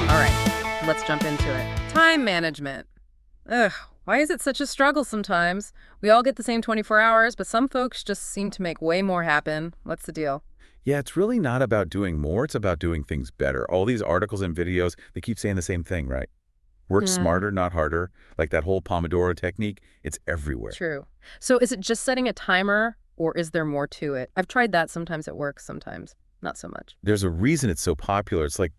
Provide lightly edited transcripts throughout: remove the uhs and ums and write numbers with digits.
All right, let's jump into it. Time management. Ugh, why is it such a struggle sometimes? We all get the same 24 hours, but some folks just seem to make way more happen. What's the deal? Yeah, it's really not about doing more. It's about doing things better. All these articles and videos, they keep saying the same thing, right? Work Yeah. smarter, not harder. Like that whole Pomodoro technique, it's everywhere. True. So is it just setting a timer, or is there more to it? I've tried that. Sometimes it works, sometimes not so much. There's a reason it's so popular. It's like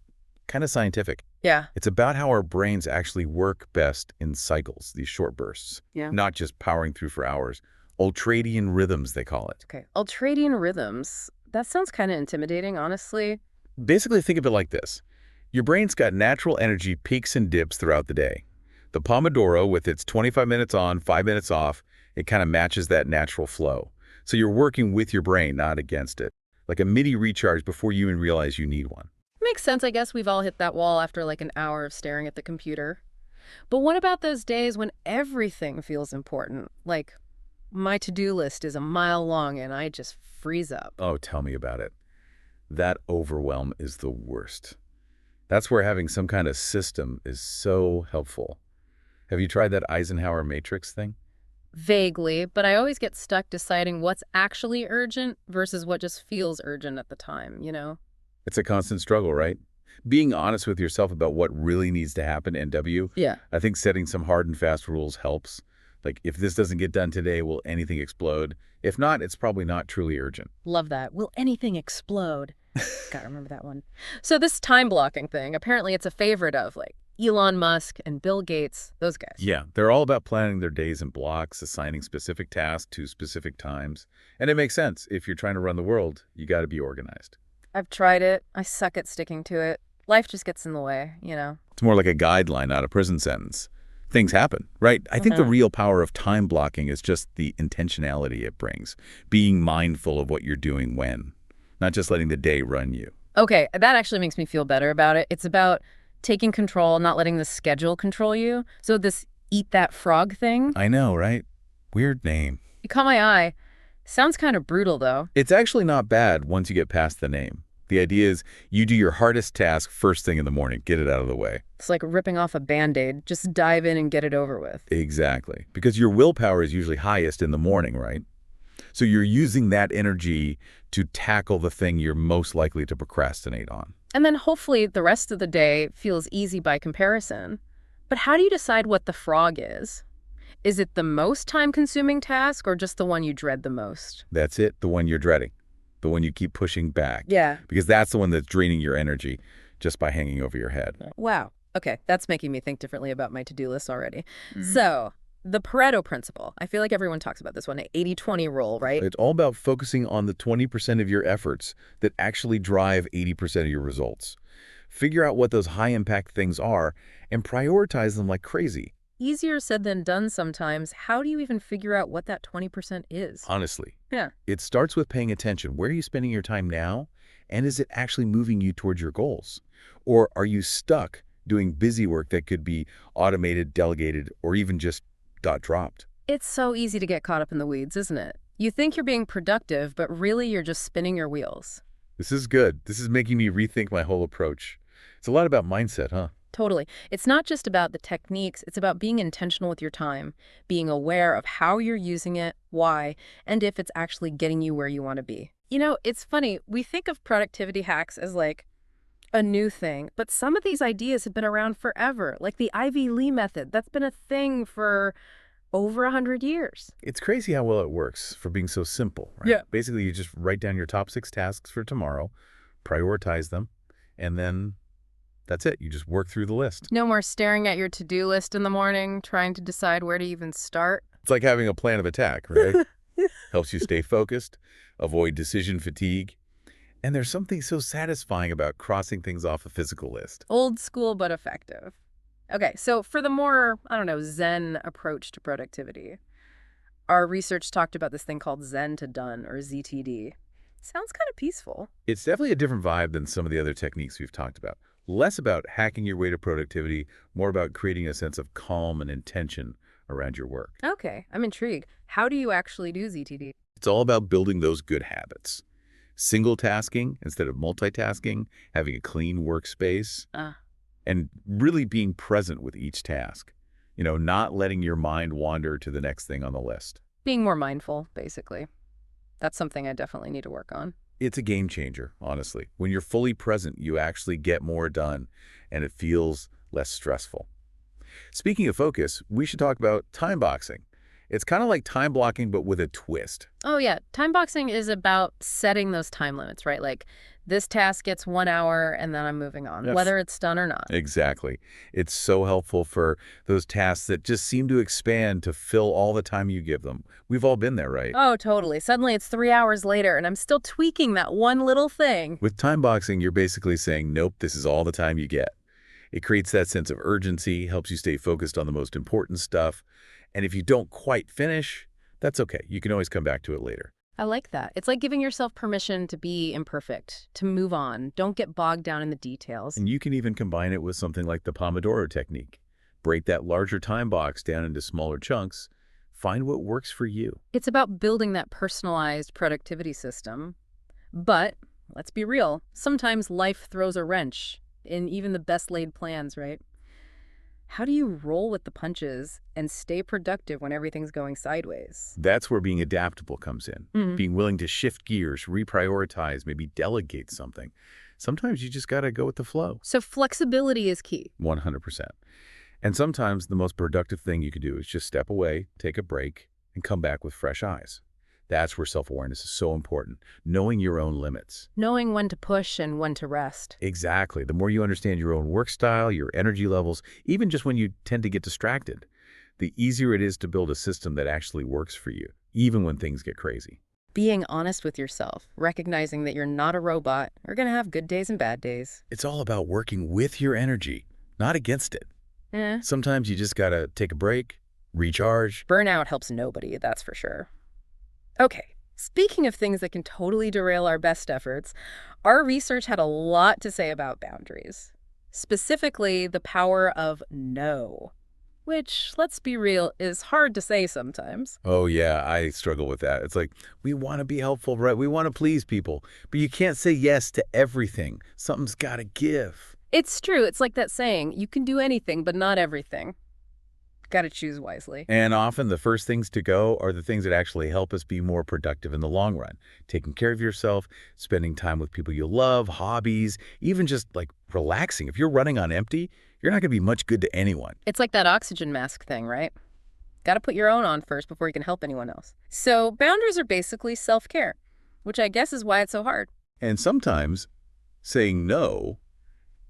kind of scientific. Yeah. It's about how our brains actually work best in cycles, these short bursts, Yeah. not just powering through for hours. Ultradian rhythms, they call it. Okay. Ultradian rhythms. That sounds kind of intimidating, honestly. Basically, think of it like this. Your brain's got natural energy peaks and dips throughout the day. The Pomodoro, with its 25 minutes on, 5 minutes off, it kind of matches that natural flow. So you're working with your brain, not against it. Like a mini recharge before you even realize you need one. Makes sense. I guess we've all hit that wall after like an hour of staring at the computer. But what about those days when everything feels important? Like, my to-do list is a mile long and I just freeze up. Oh, tell me about it. That overwhelm is the worst. That's where having some kind of system is so helpful. Have you tried that Eisenhower Matrix thing? Vaguely, but I always get stuck deciding what's actually urgent versus what just feels urgent at the time, you know? It's a constant struggle, right? Being honest with yourself about what really needs to happen, NW, Yeah. I think setting some hard and fast rules helps. Like, if this doesn't get done today, will anything explode? If not, it's probably not truly urgent. Love that. Will anything explode? Gotta remember that one. So this time blocking thing, apparently it's a favorite of like Elon Musk and Bill Gates, those guys. Yeah, they're all about planning their days in blocks, assigning specific tasks to specific times. And it makes sense. If you're trying to run the world, you got to be organized. I've tried it. I suck at sticking to it. Life just gets in the way, you know? It's more like a guideline, not a prison sentence. Things happen, right? I think the real power of time blocking is just the intentionality it brings. Being mindful of what you're doing when, not just letting the day run you. Okay, that actually makes me feel better about it. It's about taking control, not letting the schedule control you. So this eat that frog thing, I know, right? Weird name. you caught my eye. Sounds kind of brutal, though. It's actually not bad once you get past the name. The idea is you do your hardest task first thing in the morning, get it out of the way. It's like ripping off a Band-Aid. Just dive in and get it over with. Exactly. Because your willpower is usually highest in the morning, right? So you're using that energy to tackle the thing you're most likely to procrastinate on. And then hopefully the rest of the day feels easy by comparison. But how do you decide what the frog is? Is it the most time-consuming task or just the one you dread the most? That's it, the one you're dreading, the one you keep pushing back. Yeah. Because that's the one that's draining your energy just by hanging over your head. Wow. Okay, that's making me think differently about my to-do list already. So, the Pareto Principle. I feel like everyone talks about this one, an 80-20 rule, right? It's all about focusing on the 20% of your efforts that actually drive 80% of your results. Figure out what those high-impact things are and prioritize them like crazy. Easier said than done sometimes. How do you even figure out what that 20% is? Honestly. Yeah. It starts with paying attention. Where are you spending your time now? And is it actually moving you towards your goals? Or are you stuck doing busy work that could be automated, delegated, or even just dropped? It's so easy to get caught up in the weeds, isn't it? You think you're being productive, but really you're just spinning your wheels. This is good. This is making me rethink my whole approach. It's a lot about mindset, huh? Totally. It's not just about the techniques, it's about being intentional with your time, being aware of how you're using it, why, and if it's actually getting you where you want to be. You know, it's funny, we think of productivity hacks as like a new thing, but some of these ideas have been around forever, like the Ivy Lee method. That's been a thing for over 100 years. It's crazy how well it works for being so simple, right? Yeah. Basically, you just write down your top 6 tasks for tomorrow, prioritize them, and then that's it. You just work through the list. No more staring at your to-do list in the morning, trying to decide where to even start. It's like having a plan of attack, right? Helps you stay focused, avoid decision fatigue. And there's something so satisfying about crossing things off a physical list. Old school, but effective. Okay, so for the more, I don't know, Zen approach to productivity, our research talked about this thing called Zen to Done, or ZTD. Sounds kind of peaceful. It's definitely a different vibe than some of the other techniques we've talked about. Less about hacking your way to productivity, more about creating a sense of calm and intention around your work. Okay, I'm intrigued. How do you actually do ZTD? It's all about building those good habits. Single tasking instead of multitasking, having a clean workspace, Ah, and really being present with each task. Not letting your mind wander to the next thing on the list. being more mindful, basically. That's something I definitely need to work on. It's a game changer, honestly. When you're fully present, you actually get more done, and it feels less stressful. Speaking of focus, we should talk about time boxing. It's kind of like time blocking, but with a twist. Oh yeah, time boxing is about setting those time limits, right? Like this task gets 1 hour and then I'm moving on, Yes. whether it's done or not. Exactly. It's so helpful for those tasks that just seem to expand to fill all the time you give them. We've all been there, right? Oh, totally. Suddenly it's 3 hours later and I'm still tweaking that one little thing. With time boxing, you're basically saying, nope, this is all the time you get. It creates that sense of urgency, helps you stay focused on the most important stuff. And if you don't quite finish, that's okay. You can always come back to it later. I like that. It's like giving yourself permission to be imperfect, to move on. Don't get bogged down in the details. And you can even combine it with something like the Pomodoro Technique. Break that larger time box down into smaller chunks. Find what works for you. It's about building that personalized productivity system. But let's be real, sometimes life throws a wrench in even the best laid plans, right? How do you roll with the punches and stay productive when everything's going sideways? That's where being adaptable comes in. Mhm. Being willing to shift gears, reprioritize, maybe delegate something. Sometimes you just got to go with the flow. So flexibility is key. 100%. And sometimes the most productive thing you can do is just step away, take a break, and come back with fresh eyes. That's where self-awareness is so important, knowing your own limits. Knowing when to push and when to rest. Exactly. The more you understand your own work style, your energy levels, even just when you tend to get distracted, the easier it is to build a system that actually works for you, even when things get crazy. Being honest with yourself, recognizing that you're not a robot, are going to have good days and bad days. It's all about working with your energy, not against it. Eh, Sometimes you just got to take a break, recharge. burnout helps nobody, that's for sure. Okay, speaking of things that can totally derail our best efforts, our research had a lot to say about boundaries. Specifically, the power of no, which, let's be real, is hard to say sometimes. Oh, yeah, I struggle with that. It's like, we want to be helpful, right? We want to please people, but you can't say yes to everything. Something's got to give. It's true, it's like that saying, you can do anything, but not everything. Gotta choose wisely. And often the first things to go are the things that actually help us be more productive in the long run. Taking care of yourself, spending time with people you love, hobbies, even just like relaxing. If you're running on empty, you're not going to be much good to anyone. It's like that oxygen mask thing, right? Gotta put your own on first before you can help anyone else. So boundaries are basically self-care, which I guess is why it's so hard. And sometimes saying no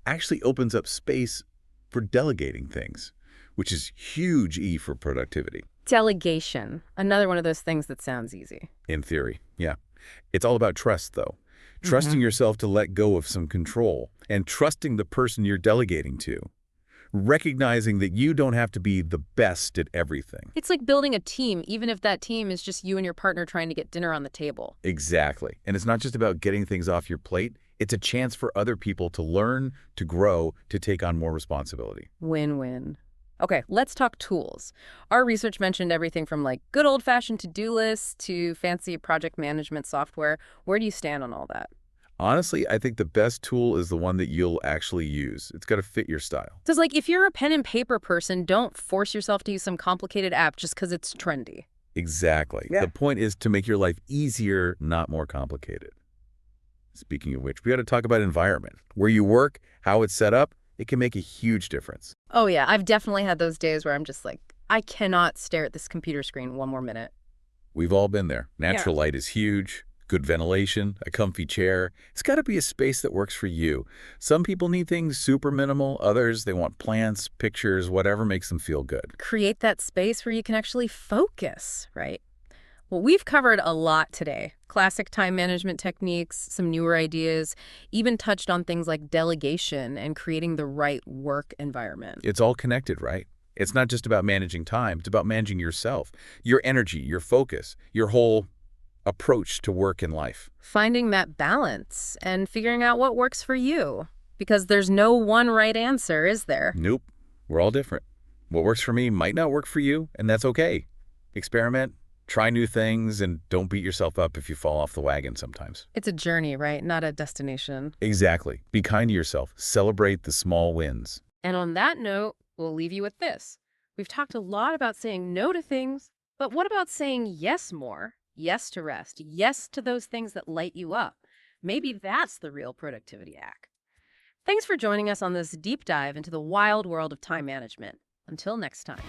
actually opens up space for delegating things, which is huge E for productivity. Delegation, another one of those things that sounds easy. In theory, yeah. It's all about trust, though. Trusting yourself to let go of some control and trusting the person you're delegating to. Recognizing that you don't have to be the best at everything. It's like building a team, even if that team is just you and your partner trying to get dinner on the table. Exactly. And it's not just about getting things off your plate. It's a chance for other people to learn, to grow, to take on more responsibility. Win-win. Okay, let's talk tools. Our research mentioned everything from like good old-fashioned to-do lists to fancy project management software. Where do you stand on all that? Honestly, I think the best tool is the one that you'll actually use. It's got to fit your style. Because like if you're a pen and paper person, don't force yourself to use some complicated app just because it's trendy. Exactly. Yeah. The point is to make your life easier, not more complicated. Speaking of which, we got to talk about environment. Where you work, how it's set up, it can make a huge difference. Oh yeah, I've definitely had those days where I'm just like, I cannot stare at this computer screen one more minute. We've all been there. Natural light is huge. Good ventilation, a comfy chair. It's got to be a space that works for you. Some people need things super minimal. Others, they want plants, pictures, whatever makes them feel good. Create that space where you can actually focus, right? Well, we've covered a lot today. Classic time management techniques, some newer ideas, even touched on things like delegation and creating the right work environment. It's all connected, right? It's not just about managing time. It's about managing yourself, your energy, your focus, your whole approach to work and life. Finding that balance and figuring out what works for you. Because there's no one right answer, is there? Nope. We're all different. What works for me might not work for you, and that's okay. Experiment, try new things, and don't beat yourself up if you fall off the wagon sometimes. It's a journey, right? Not a destination. Exactly. Be kind to yourself. Celebrate the small wins. And on that note, we'll leave you with this. We've talked a lot about saying no to things, but what about saying yes more? Yes to rest. Yes to those things that light you up. Maybe that's the real productivity hack. Thanks for joining us on this deep dive into the wild world of time management. Until next time.